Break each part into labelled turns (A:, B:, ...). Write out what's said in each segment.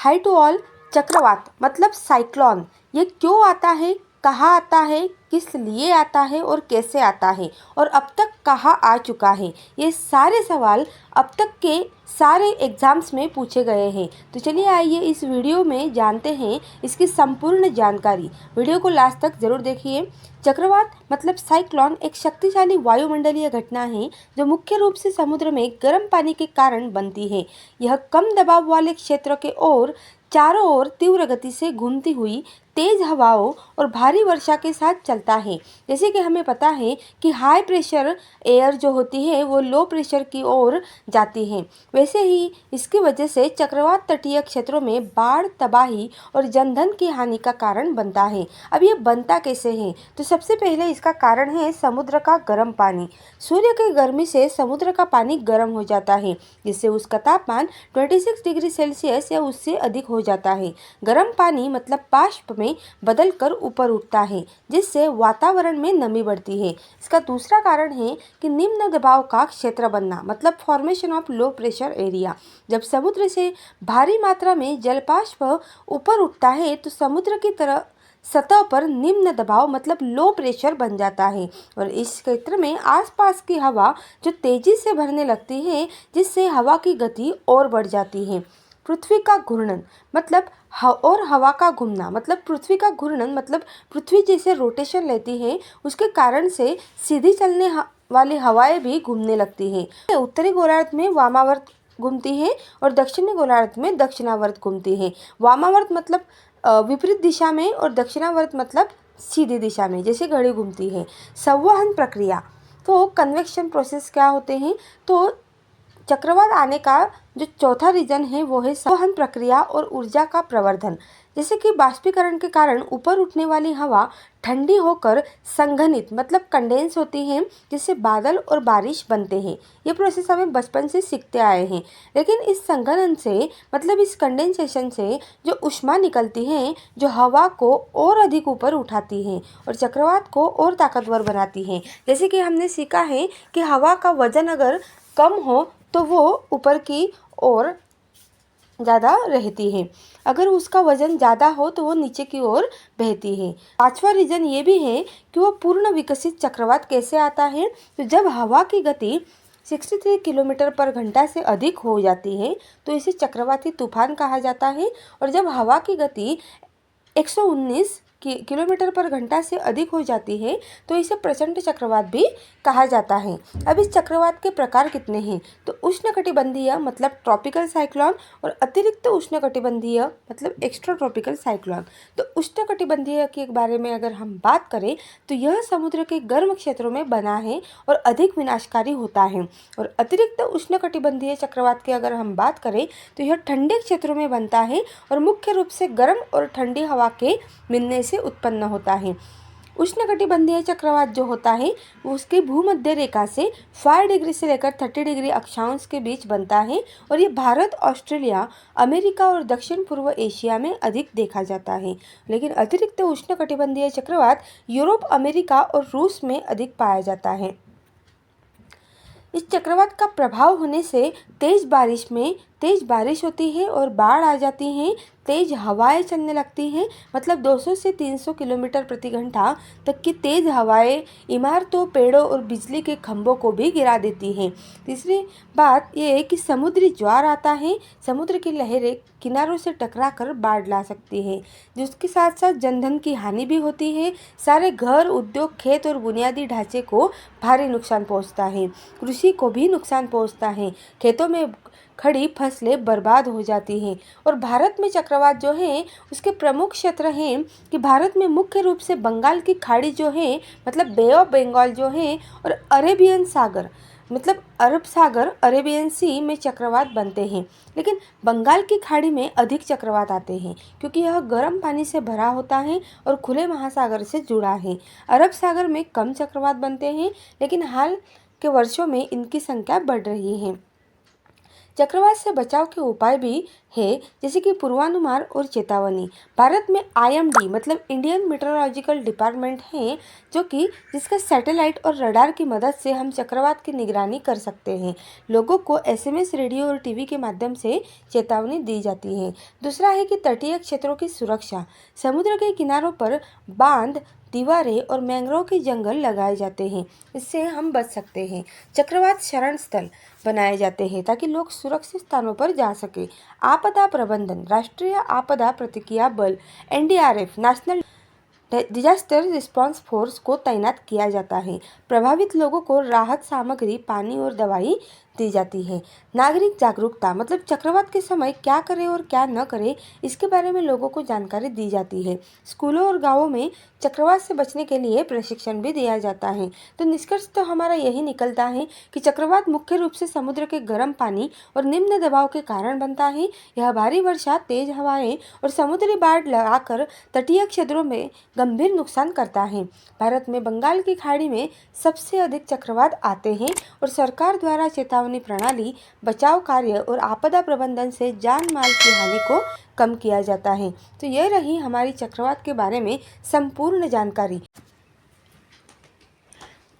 A: High to all. चक्रवात मतलब cyclone, ये क्यों आता है, कहाँ आता है, किस लिए आता है और कैसे आता है और अब तक कहाँ आ चुका है, ये सारे सवाल अब तक के सारे एग्ज़ाम्स में पूछे गए हैं। तो चलिए आइए इस वीडियो में जानते हैं इसकी संपूर्ण जानकारी। वीडियो को लास्ट तक ज़रूर देखिए। चक्रवात मतलब साइक्लोन एक शक्तिशाली वायुमंडलीय घटना है जो मुख्य रूप से समुद्र में गर्म पानी के कारण बनती है। यह कम दबाव वाले क्षेत्र के ओर चारों ओर तीव्र गति से घूमती हुई तेज हवाओं और भारी वर्षा के साथ चलता है। जैसे कि हमें पता है कि हाई प्रेशर एयर जो होती है वो लो प्रेशर की ओर जाती है, वैसे ही इसकी वजह से चक्रवात तटीय क्षेत्रों में बाढ़, तबाही और जनधन की हानि का कारण बनता है। अब ये बनता कैसे है, तो सबसे पहले इसका कारण है समुद्र का गर्म पानी। सूर्य की गर्मी से समुद्र का पानी गर्म हो जाता है, जिससे उसका तापमान 26 डिग्री सेल्सियस या उससे अधिक हो जाता है। गर्म पानी मतलब बाष्प में बदलकर ऊपर उठता है, जिससे वातावरण में नमी बढ़ती है। इसका दूसरा कारण है कि निम्न दबाव का क्षेत्र बनना मतलब formation of low pressure area. जब समुद्र से भारी मात्रा में जलवाष्प ऊपर उठता है तो समुद्र की तरह सतह पर निम्न दबाव मतलब लो प्रेशर बन जाता है और इस क्षेत्र में आसपास की हवा जो तेजी से भरने लगती है, जिससे हवा की गति और बढ़ जाती है। पृथ्वी का घूर्णन मतलब और हवा का घूमना मतलब पृथ्वी का घूर्णन मतलब पृथ्वी जैसे रोटेशन लेती है, उसके कारण से सीधी चलने वाली हवाएं भी घूमने लगती हैं। उत्तरी गोलार्ध में वामावर्त घूमती है और दक्षिणी गोलार्ध में दक्षिणावर्त घूमती है। वामावर्त मतलब विपरीत दिशा में और दक्षिणावर्त मतलब सीधी दिशा में, जैसे घड़ी घूमती है। संवहन प्रक्रिया, तो कन्वेक्शन प्रोसेस क्या होते हैं, तो चक्रवात आने का जो चौथा रीजन है वो है संवहन प्रक्रिया और ऊर्जा का प्रवर्धन। जैसे कि बाष्पीकरण के कारण ऊपर उठने वाली हवा ठंडी होकर संघनित मतलब कंडेंस होती है, जिससे बादल और बारिश बनते हैं। ये प्रोसेस हमें बचपन से सीखते आए हैं। लेकिन इस संघनन से मतलब इस कंडेंसेशन से जो ऊष्मा निकलती है, जो हवा को और अधिक ऊपर उठाती है और चक्रवात को और ताकतवर बनाती है। जैसे कि हमने सीखा है कि हवा का वजन अगर कम हो तो वो ऊपर की ओर ज़्यादा रहती है, अगर उसका वजन ज़्यादा हो तो वो नीचे की ओर बहती है। पांचवा रीजन ये भी है कि वो पूर्ण विकसित चक्रवात कैसे आता है, तो जब हवा की गति 63 किलोमीटर पर घंटा से अधिक हो जाती है तो इसे चक्रवाती तूफान कहा जाता है और जब हवा की गति 119 किलोमीटर पर घंटा से अधिक हो जाती है तो इसे प्रचंड चक्रवात भी कहा जाता है। अब इस चक्रवात के प्रकार कितने हैं, तो उष्णकटिबंधीय मतलब ट्रॉपिकल साइक्लोन और अतिरिक्त उष्णकटिबंधीय मतलब एक्स्ट्रा ट्रॉपिकल साइक्लोन। तो उष्णकटिबंधीय के बारे में अगर हम बात करें तो यह समुद्र के गर्म क्षेत्रों में बना है और अधिक विनाशकारी होता है और अतिरिक्त उष्णकटिबंधीय चक्रवात की अगर हम बात करें तो यह ठंडे क्षेत्रों में बनता है और मुख्य रूप से गर्म और ठंडी हवा के मिलने से उत्पन्न होता है। उष्णकटिबंधीय चक्रवात जो होता है वो उसके भूमध्य रेखा से 5 डिग्री से लेकर 30 डिग्री अक्षांश के बीच बनता है और ये भारत, ऑस्ट्रेलिया, अमेरिका और दक्षिण पूर्व एशिया में अधिक देखा जाता है। लेकिन अतिरिक्त उष्णकटिबंधीय चक्रवात यूरोप, अमेरिका और रूस में अधिक पाया जाता है। इस चक्रवात का प्रभाव होने से तेज बारिश होती है और बाढ़ आ जाती है, तेज हवाएं चलने लगती हैं मतलब 200 से 300 किलोमीटर प्रति घंटा तक की तेज हवाएं इमारतों, पेड़ों और बिजली के खंभों को भी गिरा देती हैं। तीसरी बात यह है कि समुद्री ज्वार आता है, समुद्र की लहरें किनारों से टकराकर बाढ़ ला सकती है, जिसके साथ साथ जनधन की हानि भी होती है। सारे घर, उद्योग, खेत और बुनियादी ढांचे को भारी नुकसान पहुंचता है, कृषि को भी नुकसान पहुंचता है, खेतों में खड़ी फसलें बर्बाद हो जाती हैं। और भारत में चक्रवात जो है उसके प्रमुख क्षेत्र हैं कि भारत में मुख्य रूप से बंगाल की खाड़ी जो है मतलब बे ऑफ बंगाल जो है और अरेबियन सागर मतलब अरब सागर, अरेबियन सी में चक्रवात बनते हैं। लेकिन बंगाल की खाड़ी में अधिक चक्रवात आते हैं क्योंकि यह गर्म पानी से भरा होता है और खुले महासागर से जुड़ा है। अरब सागर में कम चक्रवात बनते हैं, लेकिन हाल के वर्षों में इनकी संख्या बढ़ रही है। चक्रवात से बचाव के उपाय भी है, जैसे कि पूर्वानुमान और चेतावनी। भारत में IMD मतलब इंडियन मेट्रोलॉजिकल डिपार्टमेंट है, जो कि जिसका सैटेलाइट और रडार की मदद से हम चक्रवात की निगरानी कर सकते हैं। लोगों को SMS, रेडियो और TV के माध्यम से चेतावनी दी जाती है। दूसरा है कि तटीय क्षेत्रों की सुरक्षा। समुद्र के किनारों पर बांध, दीवारें और मैंग्रोव के जंगल लगाए जाते हैं, इससे हम बच सकते हैं। चक्रवात शरण स्थल बनाए जाते हैं ताकि लोग सुरक्षित स्थानों पर जा सके। आपदा प्रबंधन, राष्ट्रीय आपदा प्रतिक्रिया बल NDRF national disaster response force को तैनात किया जाता है। प्रभावित लोगों को राहत सामग्री, पानी और दवाई दी जाती है। नागरिक जागरूकता मतलब चक्रवात के समय क्या करें और क्या न करें, इसके बारे में लोगों को जानकारी दी जाती है। स्कूलों और गांवों में चक्रवात से बचने के लिए प्रशिक्षण भी दिया जाता है। तो निष्कर्ष तो हमारा यही निकलता है कि चक्रवात मुख्य रूप से समुद्र के गर्म पानी और निम्न दबाव के कारण बनता है। यह भारी वर्षा, तेज हवाएं और समुद्री बाढ़ लगाकर तटीय क्षेत्रों में गंभीर नुकसान करता है। भारत में बंगाल की खाड़ी में सबसे अधिक चक्रवात आते हैं और सरकार द्वारा चेतावनी प्रणाली, बचाव कार्य और आपदा प्रबंधन से जान माल की हानि को कम किया जाता है। तो यह रही हमारी चक्रवात के बारे में संपूर्ण जानकारी।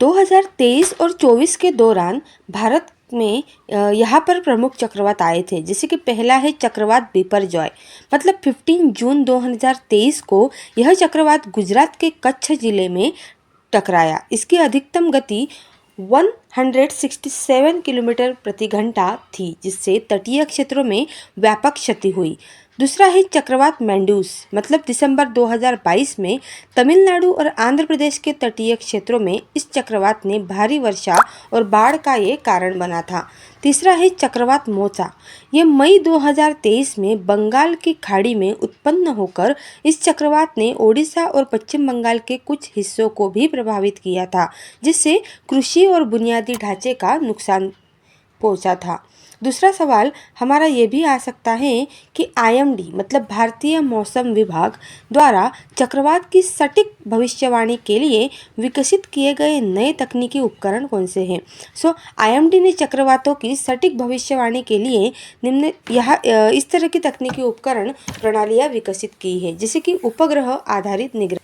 A: 2023 और 24 के दौरान भारत में यहाँ पर प्रमुख चक्रवात आए थे, जैसे कि पहला है चक्रवात बिपरजॉय। मतलब 15 जून 2023 को यह चक्रवात गुजरात के कच्छ जिले में टकराया। इसकी अधिकतम गति 167 किलोमीटर प्रति घंटा थी, जिससे तटीय क्षेत्रों में व्यापक क्षति हुई। दूसरा है चक्रवात मैंडूस। मतलब दिसंबर 2022 में तमिलनाडु और आंध्र प्रदेश के तटीय क्षेत्रों में इस चक्रवात ने भारी वर्षा और बाढ़ का ये कारण बना था। तीसरा है चक्रवात मोचा। ये मई 2023 में बंगाल की खाड़ी में उत्पन्न होकर इस चक्रवात ने ओडिशा और पश्चिम बंगाल के कुछ हिस्सों को भी प्रभावित किया था, जिससे कृषि और बुनियादी ढांचे का नुकसान पहुंचा था। दूसरा सवाल हमारा ये भी आ सकता है कि IMD मतलब भारतीय मौसम विभाग द्वारा चक्रवात की सटीक भविष्यवाणी के लिए विकसित किए गए नए तकनीकी उपकरण कौन से हैं। IMD ने चक्रवातों की सटीक भविष्यवाणी के लिए निम्न इस तरह की तकनीकी उपकरण प्रणालियाँ विकसित की है, जैसे कि उपग्रह आधारित निगरानी।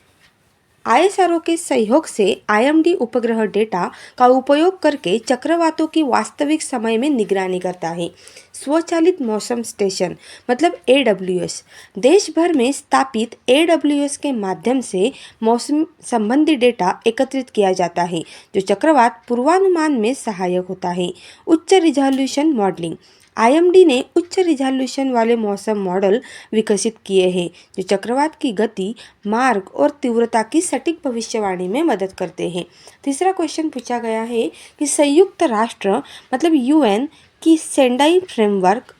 A: ISRO के सहयोग से IMD उपग्रह डेटा का उपयोग करके चक्रवातों की वास्तविक समय में निगरानी करता है। स्वचालित मौसम स्टेशन मतलब AWS। देश भर में स्थापित AWS के माध्यम से मौसम संबंधी डेटा एकत्रित किया जाता है, जो चक्रवात पूर्वानुमान में सहायक होता है। उच्च रिजोल्यूशन मॉडलिंग। IMD ने उच्च रिजोल्यूशन वाले मौसम मॉडल विकसित किए हैं, जो चक्रवात की गति, मार्ग और तीव्रता की सटीक भविष्यवाणी में मदद करते हैं। तीसरा क्वेश्चन पूछा गया है कि संयुक्त राष्ट्र मतलब UN की सेंडाई फ्रेमवर्क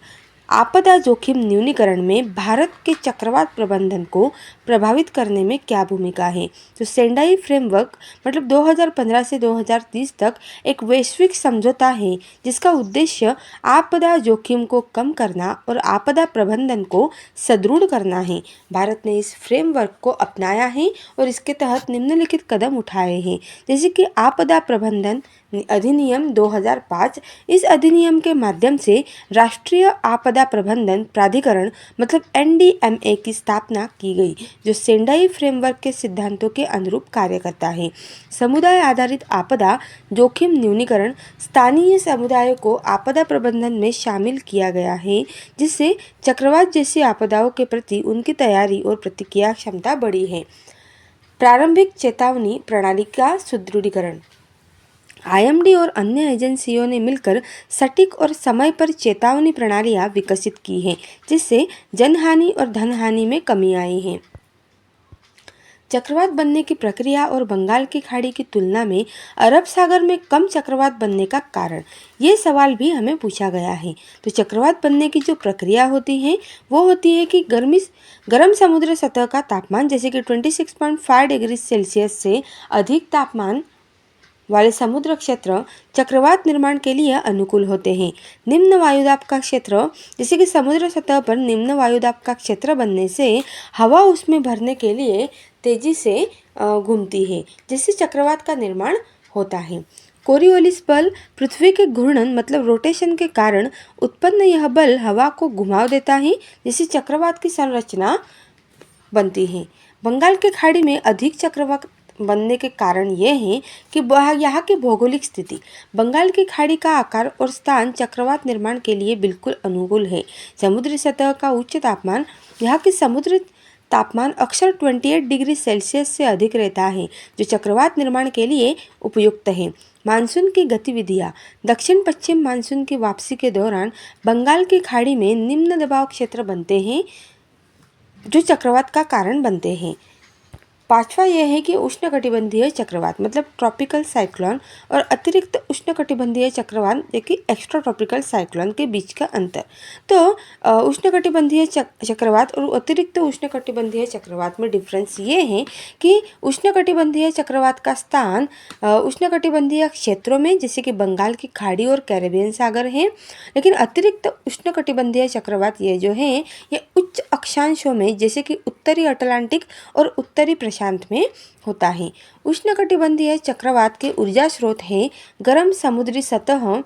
A: आपदा जोखिम न्यूनीकरण में भारत के चक्रवात प्रबंधन को प्रभावित करने में क्या भूमिका है। तो सेंडाई फ्रेमवर्क मतलब 2015 से 2030 तक एक वैश्विक समझौता है, जिसका उद्देश्य आपदा जोखिम को कम करना और आपदा प्रबंधन को सुदृढ़ करना है। भारत ने इस फ्रेमवर्क को अपनाया है और इसके तहत निम्नलिखित कदम उठाए हैं, जैसे कि आपदा प्रबंधन अधिनियम 2005। इस अधिनियम के माध्यम से राष्ट्रीय आपदा प्रबंधन प्राधिकरण मतलब NDMA की स्थापना की गई, जो सेंडाई फ्रेमवर्क के सिद्धांतों के अनुरूप कार्य करता है। समुदाय आधारित आपदा जोखिम न्यूनीकरण। स्थानीय समुदायों को आपदा प्रबंधन में शामिल किया गया है, जिससे चक्रवात जैसी आपदाओं के प्रति उनकी तैयारी और प्रतिक्रिया क्षमता बढ़ी है। प्रारंभिक चेतावनी प्रणाली का सुदृढ़ीकरण। IMD और अन्य एजेंसियों ने मिलकर सटीक और समय पर चेतावनी प्रणालियाँ विकसित की हैं, जिससे जनहानि और धनहानि में कमी आई है। चक्रवात बनने की प्रक्रिया और बंगाल की खाड़ी की तुलना में अरब सागर में कम चक्रवात बनने का कारण, ये सवाल भी हमें पूछा गया है। तो चक्रवात बनने की जो प्रक्रिया होती है वो होती है कि गर्म समुद्र सतह का तापमान, जैसे कि 26.5 डिग्री सेल्सियस से अधिक तापमान वाले समुद्र क्षेत्र चक्रवात निर्माण के लिए अनुकूल होते हैं। निम्न वायुदाब का क्षेत्र, जैसे कि समुद्र सतह पर निम्न वायुदाब का क्षेत्र बनने से हवा उसमें भरने के लिए तेजी से घूमती है, जिससे चक्रवात का निर्माण होता है। कोरियोलिस बल पृथ्वी के घूर्णन मतलब रोटेशन के कारण उत्पन्न यह बल हवा को घुमाव देता है, जिससे चक्रवात की संरचना बनती है। बंगाल की खाड़ी में अधिक चक्रवात बनने के कारण ये है कि यहाँ की भौगोलिक स्थिति, बंगाल की खाड़ी का आकार और स्थान चक्रवात निर्माण के लिए बिल्कुल अनुकूल है। समुद्री सतह का उच्च तापमान, यहाँ की समुद्र तापमान अक्सर 28 डिग्री सेल्सियस से अधिक रहता है, जो चक्रवात निर्माण के लिए उपयुक्त है। मानसून की गतिविधियाँ, दक्षिण पश्चिम मानसून की वापसी के दौरान बंगाल की खाड़ी में निम्न दबाव क्षेत्र बनते हैं, जो चक्रवात का कारण बनते हैं। पांचवा यह है कि उष्णकटिबंधीय चक्रवात मतलब ट्रॉपिकल साइक्लोन और अतिरिक्त उष्णकटिबंधीय चक्रवात जो कि एक्स्ट्रा ट्रॉपिकल साइक्लोन के बीच का अंतर। तो उष्णकटिबंधीय चक्रवात और अतिरिक्त उष्णकटिबंधीय चक्रवात में डिफरेंस ये है कि उष्णकटिबंधीय चक्रवात का स्थान उष्णकटिबंधीय क्षेत्रों में जैसे कि बंगाल की खाड़ी और कैरेबियन सागर है, लेकिन अतिरिक्त उष्णकटिबंधीय चक्रवात ये जो है ये उच्च अक्षांशों में जैसे कि उत्तरी अटलांटिक और उत्तरी प्रशांत में होता है। उष्णकटिबंधीय चक्रवात के ऊर्जा स्रोत हैं गर्म समुद्री सतहों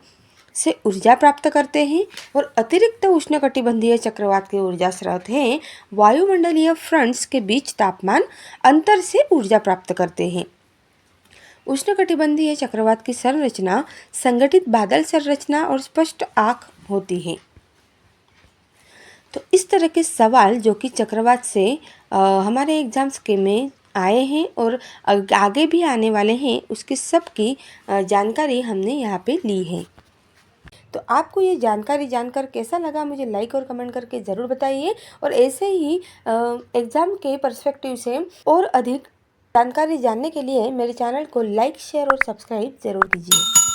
A: से ऊर्जा प्राप्त करते हैं, और अतिरिक्त उष्णकटिबंधीय चक्रवात के ऊर्जा स्रोत हैं वायुमंडलीय फ्रंट्स के बीच तापमान अंतर से ऊर्जा प्राप्त करते हैं। उष्णकटिबंधीय चक्रवात की संरचना संगठित बादल संरचना और स्पष्ट आँख होती है। तो इस तरह के सवाल जो कि चक्रवात से हमारे एग्जाम्स के में आए हैं और आगे भी आने वाले हैं, उसकी सब की जानकारी हमने यहाँ पे ली है। तो आपको ये जानकारी जानकर कैसा लगा मुझे लाइक और कमेंट करके ज़रूर बताइए, और ऐसे ही एग्ज़ाम के पर्सपेक्टिव से और अधिक जानकारी जानने के लिए मेरे चैनल को लाइक शेयर और सब्सक्राइब ज़रूर कीजिए।